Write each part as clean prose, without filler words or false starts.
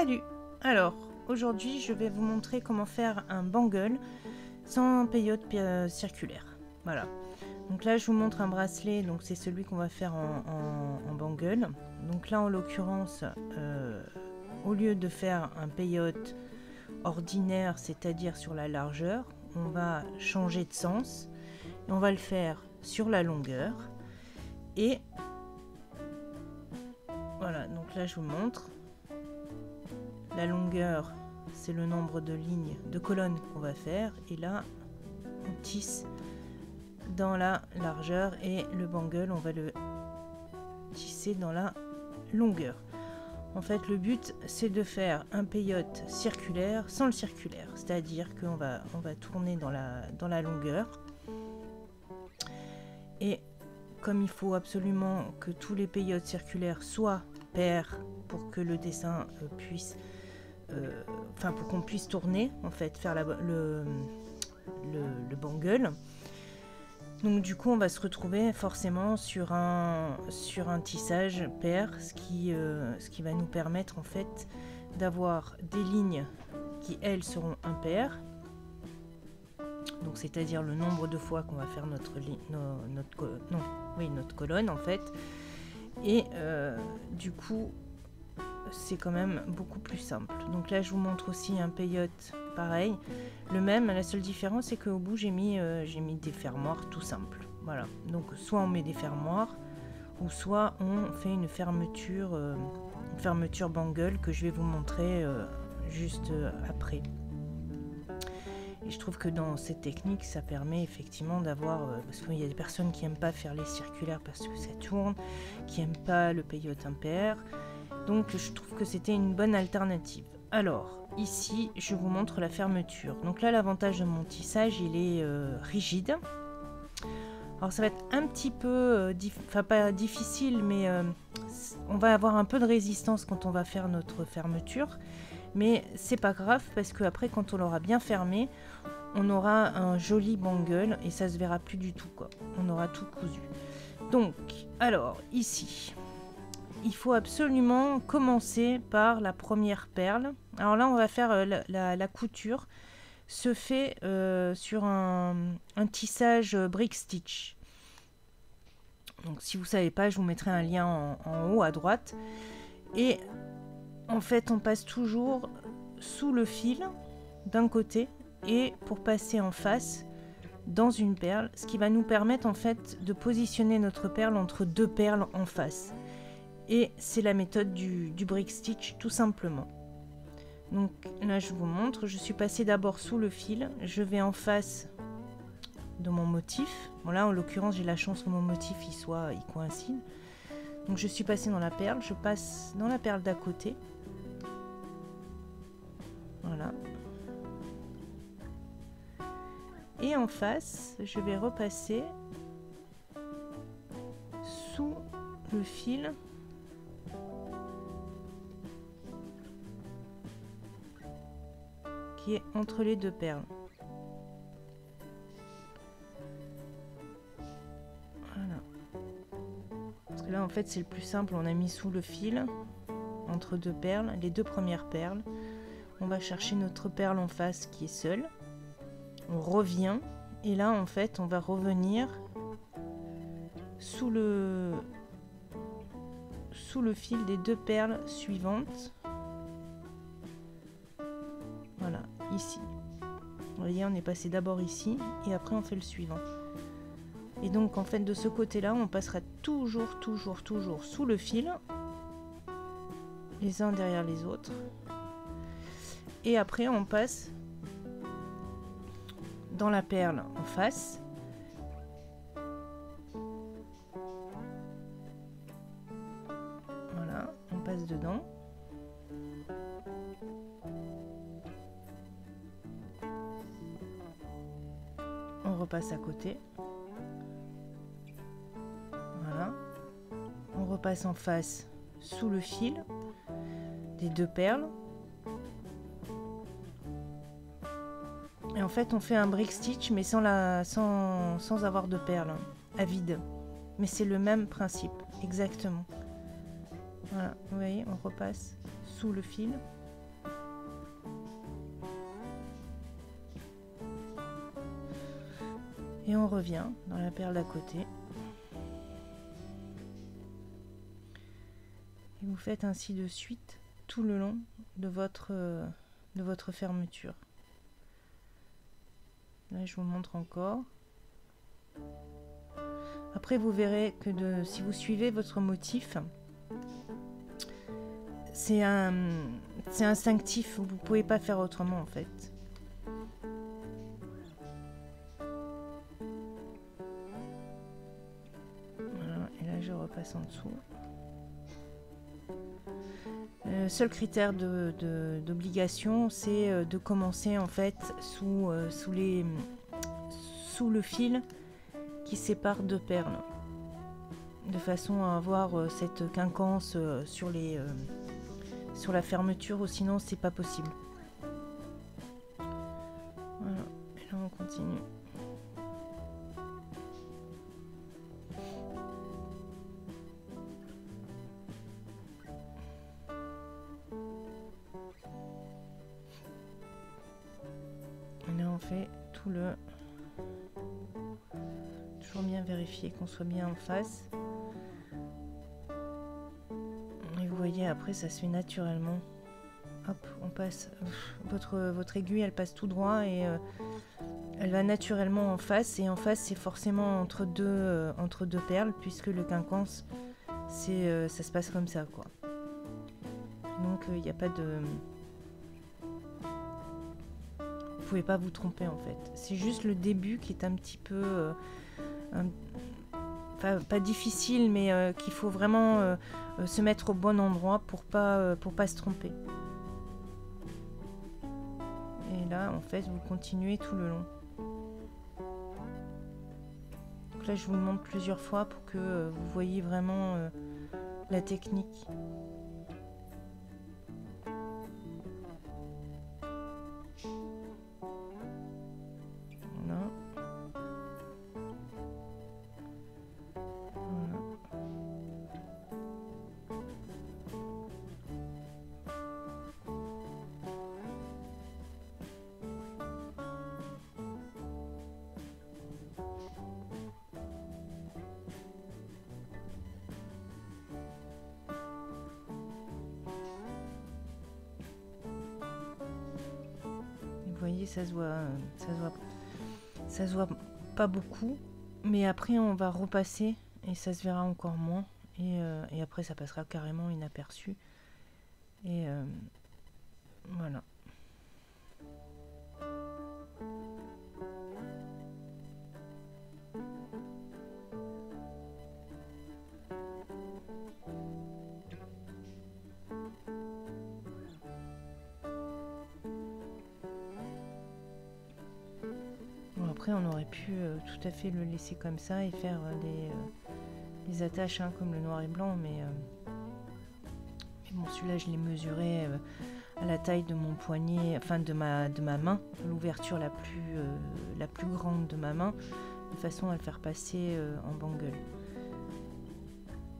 Salut! Alors, aujourd'hui, je vais vous montrer comment faire un bangle sans peyote circulaire. Voilà. Donc là, je vous montre un bracelet, donc c'est celui qu'on va faire en bangle. Donc là, en l'occurrence, au lieu de faire un peyote ordinaire, c'est-à-dire sur la largeur, on va changer de sens et on va le faire sur la longueur. Et voilà, donc là, je vous montre. La longueur, c'est le nombre de lignes, de colonnes qu'on va faire. Et là, on tisse dans la largeur et le bangle, on va le tisser dans la longueur. En fait, le but, c'est de faire un peyote circulaire sans le circulaire. C'est-à-dire qu'on va tourner dans la longueur. Et comme il faut absolument que tous les peyotes circulaires soient pairs pour que le dessin puisse... pour qu'on puisse tourner, en fait, faire le bangle. Donc du coup, on va se retrouver forcément sur un tissage pair, ce qui va nous permettre en fait d'avoir des lignes qui, elles, seront impaires. Donc c'est-à-dire le nombre de fois qu'on va faire notre colonne en fait. Et du coup, c'est quand même beaucoup plus simple. Donc là, je vous montre aussi un peyote pareil, le même. La seule différence, c'est qu'au bout, j'ai mis des fermoirs tout simples. Voilà. Donc soit on met des fermoirs, ou soit on fait une fermeture bangle que je vais vous montrer juste après. Et je trouve que dans cette technique, ça permet effectivement d'avoir... parce qu'il y a des personnes qui n'aiment pas faire les circulaires parce que ça tourne, qui n'aiment pas le peyote impair. Donc je trouve que c'était une bonne alternative. Alors, ici, je vous montre la fermeture. Donc là, l'avantage de mon tissage, il est rigide. Alors ça va être un petit peu... pas difficile, mais on va avoir un peu de résistance quand on va faire notre fermeture. Mais c'est pas grave parce qu'après, quand on l'aura bien fermé, on aura un joli bangle et ça se verra plus du tout, quoi. On aura tout cousu. Donc, alors, ici, il faut absolument commencer par la première perle. Alors là, on va faire la couture. Se fait sur un tissage brick stitch. Donc, si vous ne savez pas, je vous mettrai un lien en haut à droite. Et en fait, on passe toujours sous le fil d'un côté et pour passer en face dans une perle, ce qui va nous permettre en fait de positionner notre perle entre deux perles en face. Et c'est la méthode du brick stitch tout simplement. Donc là, je vous montre, je suis passée d'abord sous le fil, je vais en face de mon motif. Bon là, en l'occurrence, j'ai la chance que mon motif il coïncide. Donc je suis passée dans la perle, je passe dans la perle d'à côté. Voilà. Et en face, je vais repasser sous le fil qui est entre les deux perles. Voilà. Parce que là, en fait, c'est le plus simple. On a mis sous le fil, entre deux perles, les deux premières perles. On va chercher notre perle en face qui est seule. On revient. Et là, en fait, on va revenir sous le fil des deux perles suivantes. Voilà, ici. Vous voyez, on est passé d'abord ici et après on fait le suivant. Et donc en fait de ce côté-là, on passera toujours sous le fil, les uns derrière les autres. Et après on passe dans la perle en face. Voilà, on passe dedans. On repasse à côté. Voilà. On repasse en face sous le fil des deux perles. Et en fait, on fait un brick stitch, mais sans avoir de perles, à vide. Mais c'est le même principe, exactement. Voilà, vous voyez, on repasse sous le fil. Et on revient dans la perle d'à côté. Et vous faites ainsi de suite tout le long de votre fermeture. Là, je vous montre encore. Après, vous verrez que si vous suivez votre motif, c'est instinctif. Vous ne pouvez pas faire autrement, en fait. Voilà, et là, je repasse en dessous. Le seul critère d'obligation, c'est de commencer en fait sous le fil qui sépare deux perles, de façon à avoir cette quinconce sur la fermeture, ou sinon c'est pas possible. Voilà, et là on continue. Et là on fait tout le... Toujours bien vérifier qu'on soit bien en face. Et vous voyez, après ça se fait naturellement. Hop, on passe. Votre aiguille, elle passe tout droit et elle va naturellement en face. Et en face, c'est forcément entre deux perles, puisque le quinconce, ça se passe comme ça, quoi. Donc il n'y a pas de... Vous pouvez pas vous tromper en fait. C'est juste le début qui est un petit peu... pas difficile, mais qu'il faut vraiment se mettre au bon endroit pour pas se tromper. Et là, en fait, vous continuez tout le long. Donc là, je vous le montre plusieurs fois pour que vous voyez vraiment la technique. Voilà. Vous voyez, ça se voit pas beaucoup, mais après on va repasser et ça se verra encore moins, et après ça passera carrément inaperçu. Et voilà. Après, on aurait pu tout à fait le laisser comme ça et faire les attaches comme le noir et blanc, mais bon, celui-là, je l'ai mesuré à la taille de mon poignet, enfin de ma main, l'ouverture la plus grande de ma main, de façon à le faire passer en bangle.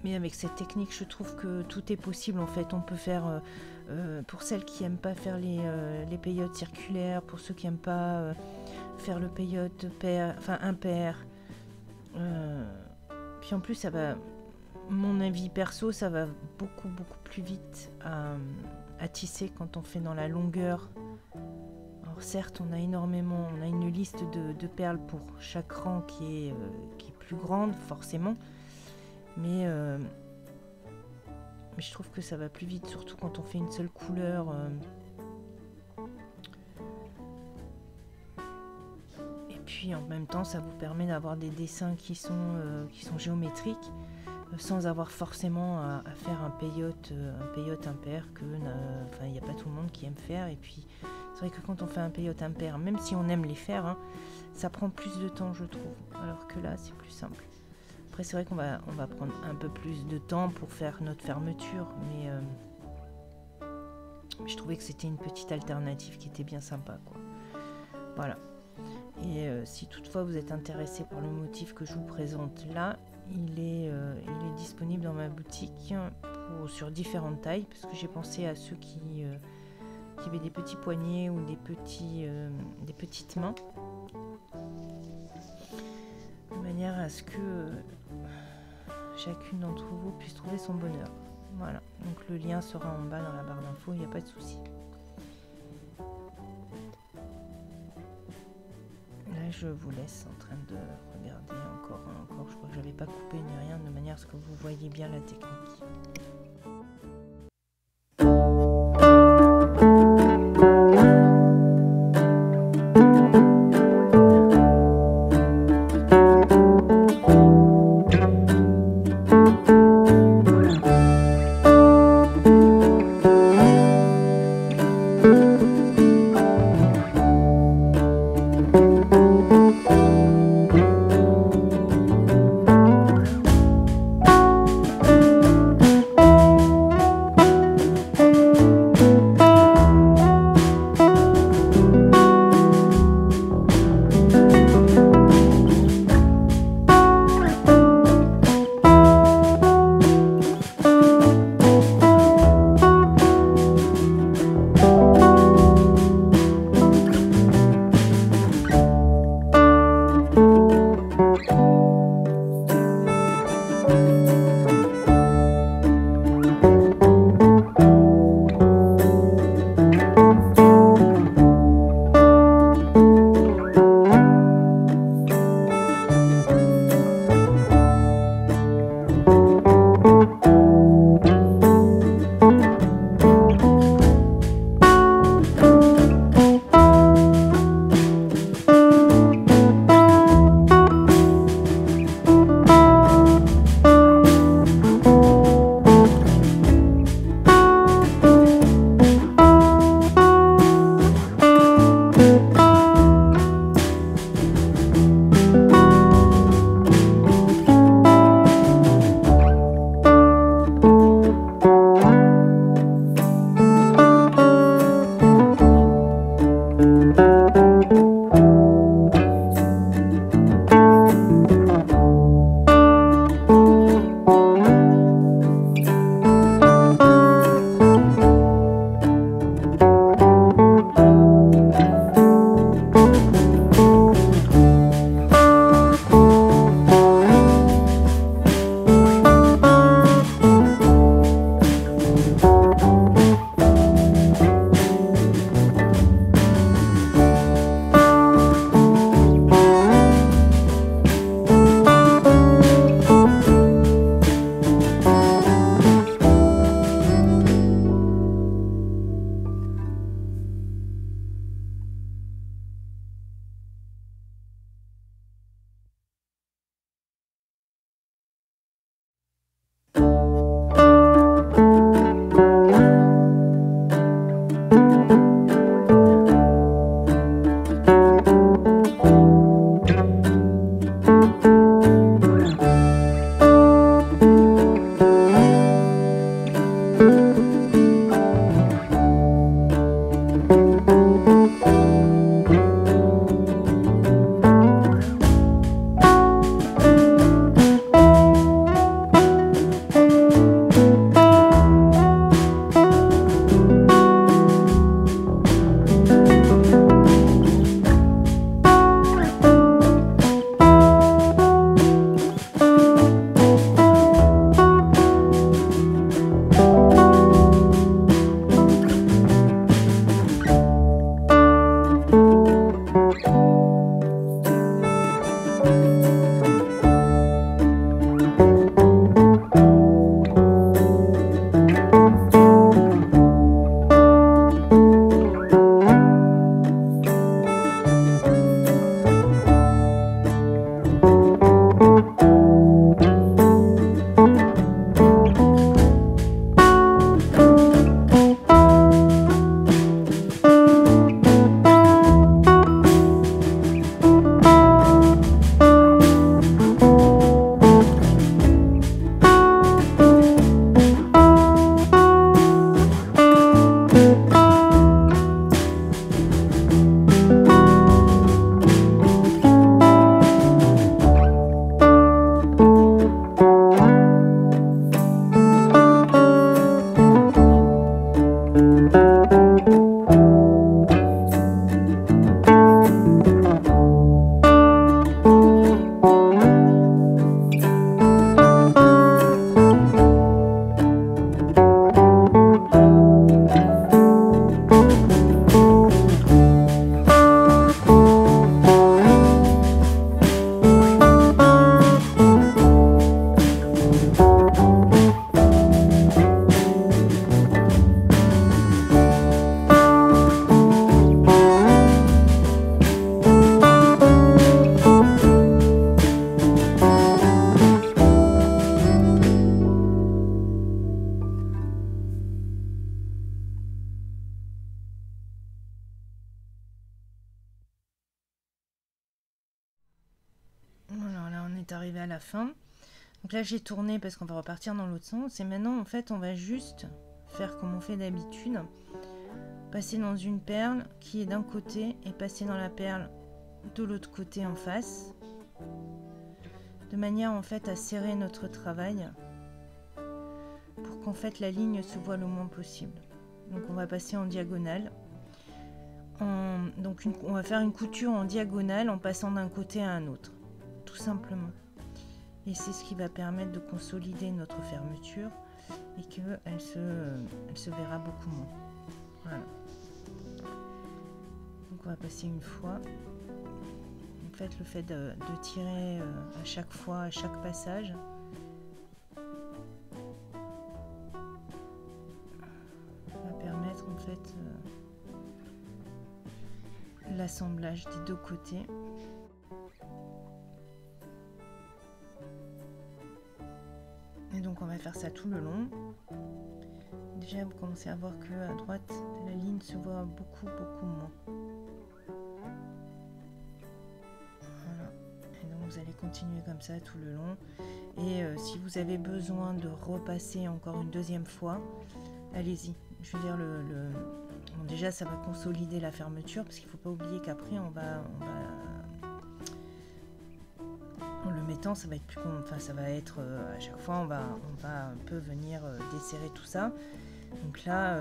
Mais avec cette technique, je trouve que tout est possible en fait. On peut faire, pour celles qui n'aiment pas faire les peyotes circulaires, pour ceux qui n'aiment pas faire le peyote impair. Puis en plus, ça va, mon avis perso, ça va beaucoup plus vite à tisser quand on fait dans la longueur. Alors certes, on a une liste de perles pour chaque rang qui est plus grande forcément. Mais je trouve que ça va plus vite, surtout quand on fait une seule couleur. Et puis en même temps, ça vous permet d'avoir des dessins qui sont géométriques, sans avoir forcément à faire un peyote impair que il n'y a pas tout le monde qui aime faire. Et puis c'est vrai que quand on fait un peyote impair, même si on aime les faire, ça prend plus de temps, je trouve. Alors que là, c'est plus simple. Après, c'est vrai qu'on va prendre un peu plus de temps pour faire notre fermeture, mais je trouvais que c'était une petite alternative qui était bien sympa, quoi. Voilà. Et si toutefois vous êtes intéressé par le motif que je vous présente là, il est disponible dans ma boutique sur différentes tailles, parce que j'ai pensé à ceux qui avaient des petits poignets ou des petites mains. à ce que chacune d'entre vous puisse trouver son bonheur. Voilà, donc le lien sera en bas dans la barre d'infos, il n'y a pas de souci. Là, je vous laisse en train de regarder encore. Je crois que j'avais pas coupé ni rien, de manière à ce que vous voyez bien la technique. arriver à la fin. Donc là j'ai tourné parce qu'on va repartir dans l'autre sens. Et maintenant en fait on va juste faire comme on fait d'habitude. Passer dans une perle qui est d'un côté et passer dans la perle de l'autre côté en face. De manière en fait à serrer notre travail. Pour qu'en fait la ligne se voit le moins possible. Donc on va passer en diagonale. Donc on va faire une couture en diagonale en passant d'un côté à un autre. Tout simplement. Et c'est ce qui va permettre de consolider notre fermeture et qu'elle se verra beaucoup moins. Voilà. Donc on va passer une fois. En fait, le fait de tirer à chaque fois, à chaque passage, va permettre en fait l'assemblage des deux côtés. Et donc on va faire ça tout le long. Déjà vous commencez à voir que à droite la ligne se voit beaucoup moins. Voilà. Et donc vous allez continuer comme ça tout le long. Et si vous avez besoin de repasser encore une deuxième fois, allez-y. Je veux dire bon, déjà ça va consolider la fermeture parce qu'il ne faut pas oublier qu'après en le mettant, ça va être plus ça va être à chaque fois on va un peu venir desserrer tout ça. Donc là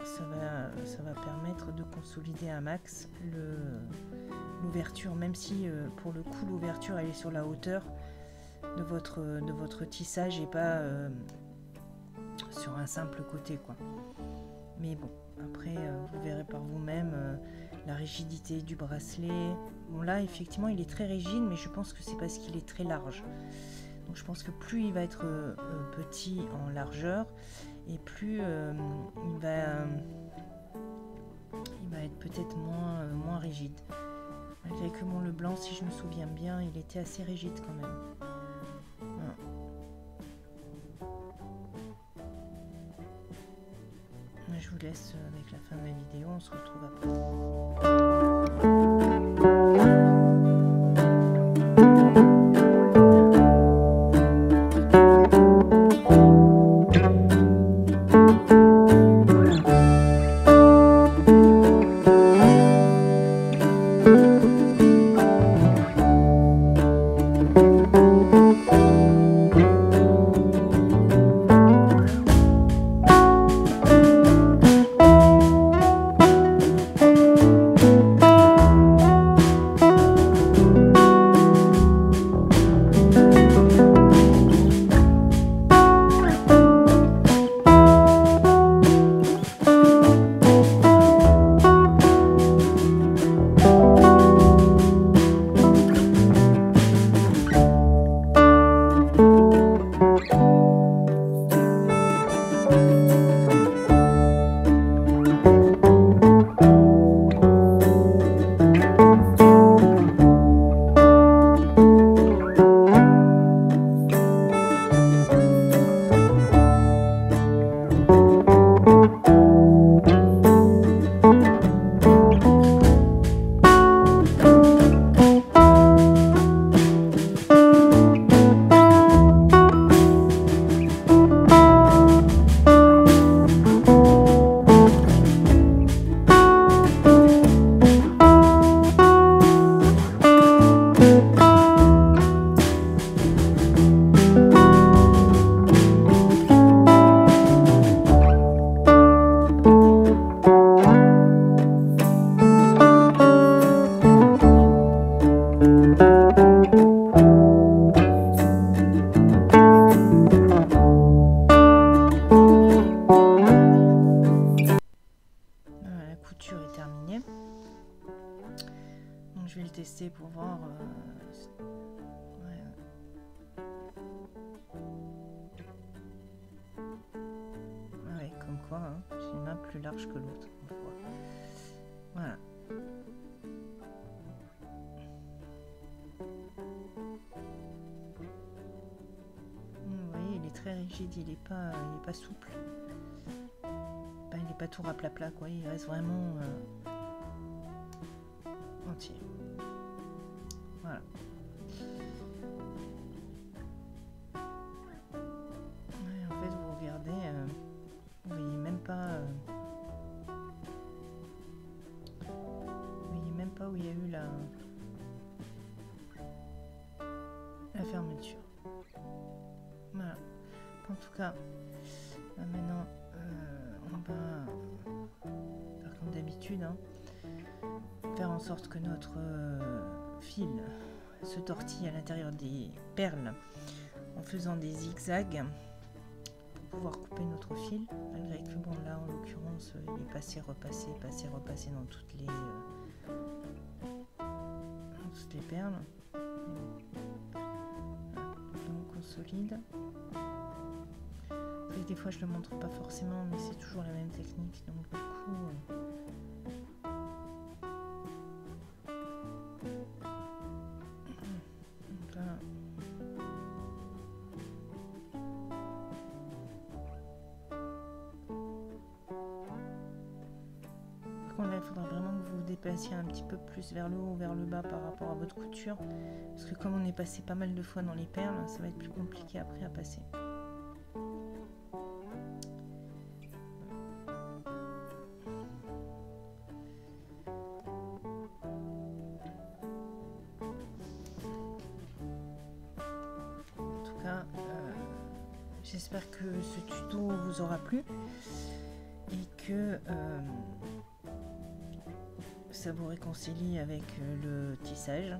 ça va permettre de consolider un max l'ouverture, même si pour le coup l'ouverture elle est sur la hauteur de votre tissage et pas sur un simple côté quoi. Mais bon, après vous verrez par vous-même la rigidité du bracelet. Bon là effectivement il est très rigide, mais je pense que c'est parce qu'il est très large. Donc je pense que plus il va être petit en largeur et plus il va être peut-être moins rigide. Malgré que bon, le blanc, si je me souviens bien, il était assez rigide quand même. Voilà. Je vous laisse avec la fin de la vidéo, on se retrouve après. Je vais le tester pour voir. Ouais, comme quoi, hein, j'ai une main plus large que l'autre. Voilà. Vous voyez, il est très rigide, il est pas souple. Ben, il n'est pas tout raplapla, quoi. Il reste vraiment entier. Voilà. En tout cas, maintenant, on va faire comme d'habitude, hein, faire en sorte que notre fil se tortille à l'intérieur des perles en faisant des zigzags pour pouvoir couper notre fil, malgré que bon là en l'occurrence il est passé, repassé dans toutes les perles. On consolide. Et des fois je le montre pas forcément, mais c'est toujours la même technique, donc du coup là, il faudra vraiment que vous vous déplaciez un petit peu plus vers le haut ou vers le bas par rapport à votre couture, parce que comme on est passé pas mal de fois dans les perles, ça va être plus compliqué après à passer. En tout cas, j'espère que ce tuto vous aura plu et que ça vous réconcilie avec le tissage.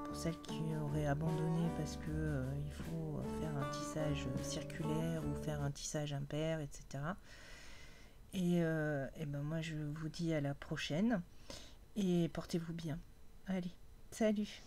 Pour celles qui auraient abandonné parce que il faut faire un tissage circulaire ou faire un tissage impair, etc. Et ben moi je vous dis à la prochaine et portez-vous bien. Allez, salut!